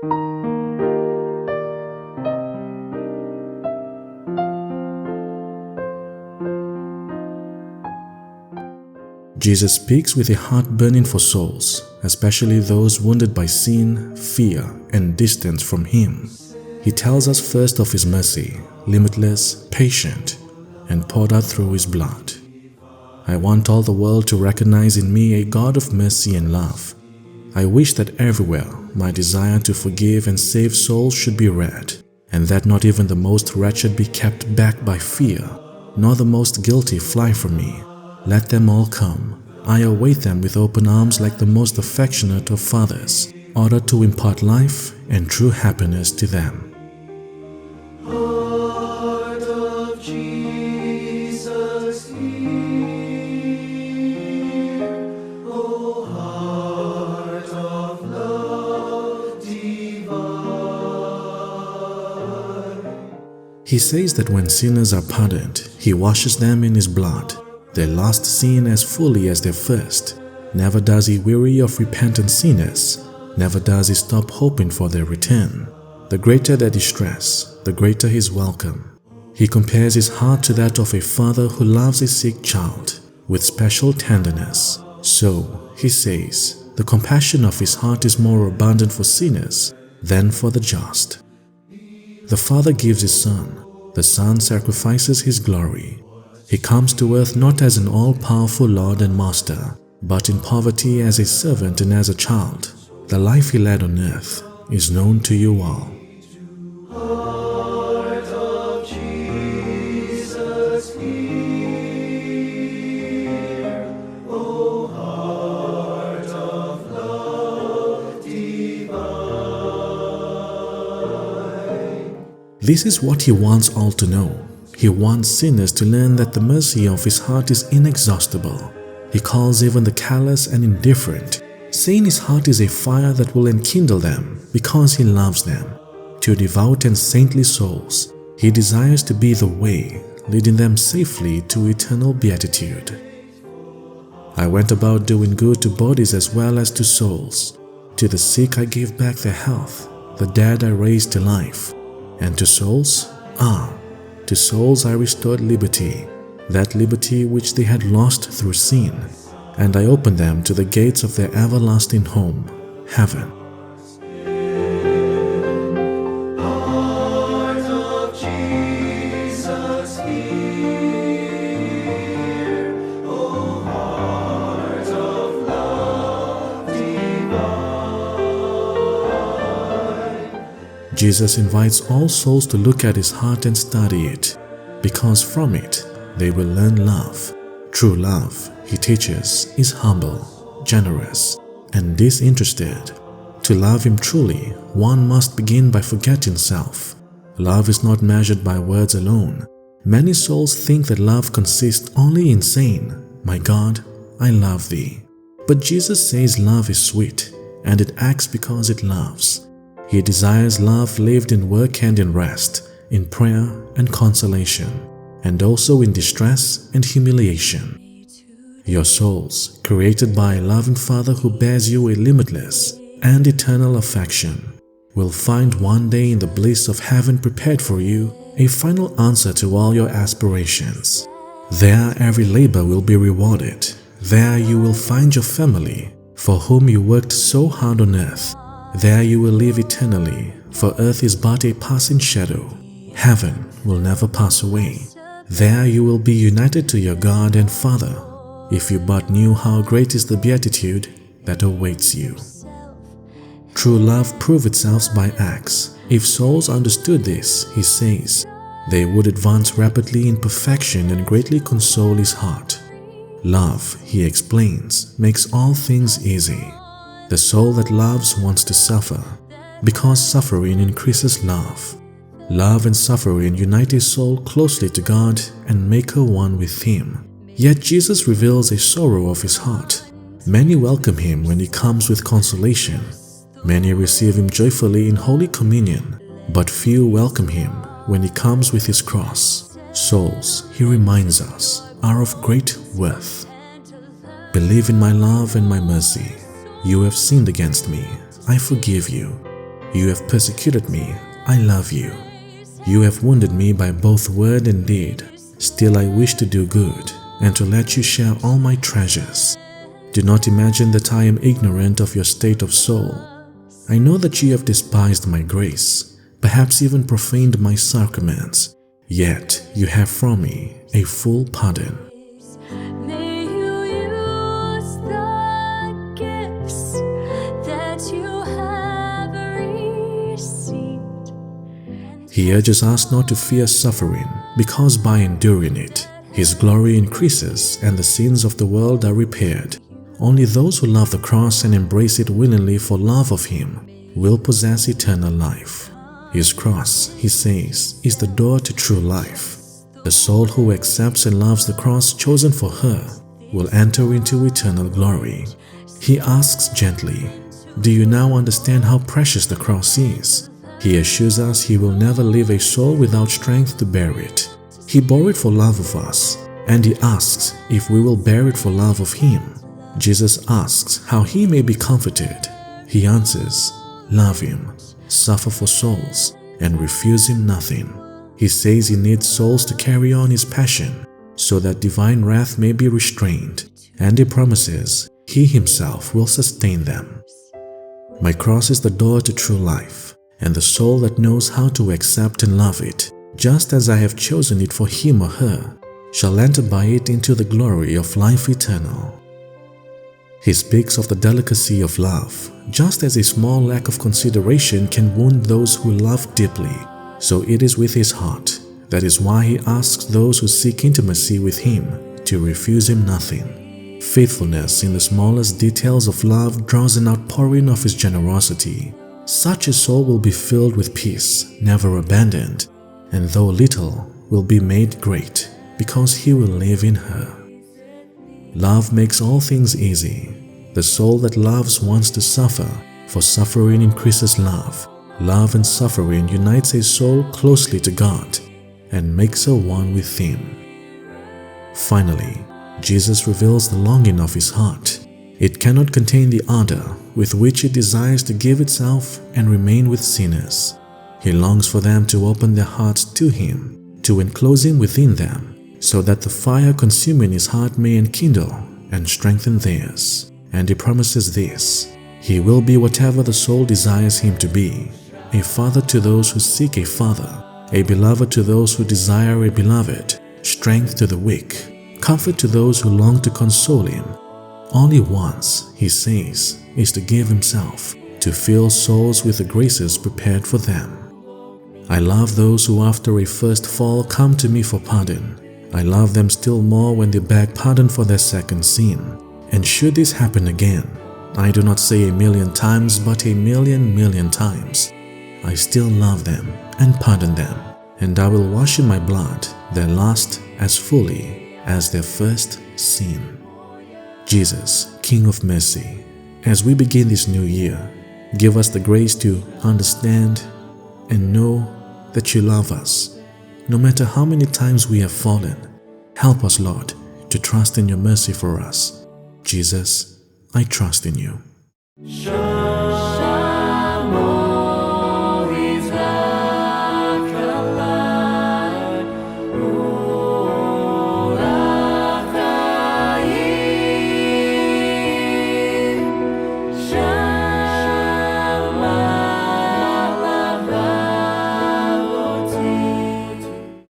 Jesus speaks with a heart burning for souls, especially those wounded by sin, fear, and distance from Him. He tells us first of His mercy, limitless, patient, and poured out through His blood. I want all the world to recognize in me a God of mercy and love. I wish that everywhere my desire to forgive and save souls should be read, and that not even the most wretched be kept back by fear, nor the most guilty fly from me. Let them all come. I await them with open arms like the most affectionate of fathers, ordered to impart life and true happiness to them. Heart of Jesus, hear. O heart of love divine. He says that when sinners are pardoned, He washes them in His blood, their last sin as fully as their first. Never does He weary of repentant sinners. Never does He stop hoping for their return. The greater their distress, the greater His welcome. He compares His heart to that of a father who loves a sick child with special tenderness. So, He says, the compassion of His heart is more abundant for sinners than for the just. The Father gives His Son. The Son sacrifices His glory. He comes to earth not as an all-powerful Lord and Master, but in poverty as a servant and as a child. The life He led on earth is known to you all. Heart of Jesus, hear. O heart of love divine. This is what He wants all to know. He wants sinners to learn that the mercy of His heart is inexhaustible. He calls even the callous and indifferent, saying His heart is a fire that will enkindle them because He loves them. To devout and saintly souls, He desires to be the way, leading them safely to eternal beatitude. I went about doing good to bodies as well as to souls. To the sick I gave back their health, the dead I raised to life, and to souls, to souls I restored liberty, that liberty which they had lost through sin, and I opened them to the gates of their everlasting home, heaven. Heart of Jesus, hear. O heart of love divine. Jesus invites all souls to look at His heart and study it, because from it they will learn love. True love, He teaches, is humble, generous, and disinterested. To love Him truly, one must begin by forgetting self. Love is not measured by words alone. Many souls think that love consists only in saying, "My God, I love Thee." But Jesus says love is sweet, and it acts because it loves. He desires love lived in work and in rest, in prayer and consolation, and also in distress and humiliation. Your souls, created by a loving Father who bears you a limitless and eternal affection, will find one day in the bliss of heaven prepared for you a final answer to all your aspirations. There every labor will be rewarded. There you will find your family, for whom you worked so hard on earth. There you will live eternally, for earth is but a passing shadow. Heaven will never pass away. There you will be united to your God and Father, if you but knew how great is the beatitude that awaits you. True love proves itself by acts. If souls understood this, He says, they would advance rapidly in perfection and greatly console His heart. Love, He explains, makes all things easy. The soul that loves wants to suffer, because suffering increases love. Love and suffering unite a soul closely to God and make her one with Him. Yet Jesus reveals a sorrow of His heart. Many welcome Him when He comes with consolation. Many receive Him joyfully in Holy Communion, but few welcome Him when He comes with His cross. Souls, He reminds us, are of great worth. Believe in my love and my mercy. You have sinned against me. I forgive you. You have persecuted me, I love you. You have wounded me by both word and deed. Still I wish to do good, and to let you share all my treasures. Do not imagine that I am ignorant of your state of soul. I know that you have despised my grace, perhaps even profaned my sacraments, yet you have from me a full pardon. May you use the gifts that you have received. He urges us not to fear suffering, because by enduring it, His glory increases and the sins of the world are repaired. Only those who love the cross and embrace it willingly for love of Him will possess eternal life. His cross, He says, is the door to true life. The soul who accepts and loves the cross chosen for her will enter into eternal glory. He asks gently, "Do you now understand how precious the cross is?" He assures us He will never leave a soul without strength to bear it. He bore it for love of us, and He asks if we will bear it for love of Him. Jesus asks how He may be comforted. He answers, "Love Him, suffer for souls, and refuse Him nothing." He says He needs souls to carry on His passion, so that divine wrath may be restrained, and He promises He Himself will sustain them. My cross is the door to true life, and the soul that knows how to accept and love it, just as I have chosen it for him or her, shall enter by it into the glory of life eternal. He speaks of the delicacy of love. Just as a small lack of consideration can wound those who love deeply, so it is with His heart. That is why He asks those who seek intimacy with Him to refuse Him nothing. Faithfulness in the smallest details of love draws an outpouring of His generosity. Such a soul will be filled with peace, never abandoned, and though little, will be made great, because He will live in her. Love makes all things easy. The soul that loves wants to suffer, for suffering increases love. Love and suffering unites a soul closely to God and makes her one with Him. Finally, Jesus reveals the longing of His heart. It cannot contain the ardor with which it desires to give itself and remain with sinners. He longs for them to open their hearts to Him, to enclose Him within them, so that the fire consuming His heart may enkindle and strengthen theirs. And He promises this: He will be whatever the soul desires Him to be, a father to those who seek a father, a beloved to those who desire a beloved, strength to the weak, comfort to those who long to console Him. All He wants, He says, is to give Himself, to fill souls with the graces prepared for them. I love those who after a first fall come to me for pardon. I love them still more when they beg pardon for their second sin. And should this happen again, I do not say 1,000,000 times, but 1,000,000,000,000 times, I still love them and pardon them, and I will wash in my blood their last as fully as their first sin. Jesus, King of Mercy, as we begin this new year, give us the grace to understand and know that You love us. No matter how many times we have fallen, help us, Lord, to trust in Your mercy for us. Jesus, I trust in You. Shine.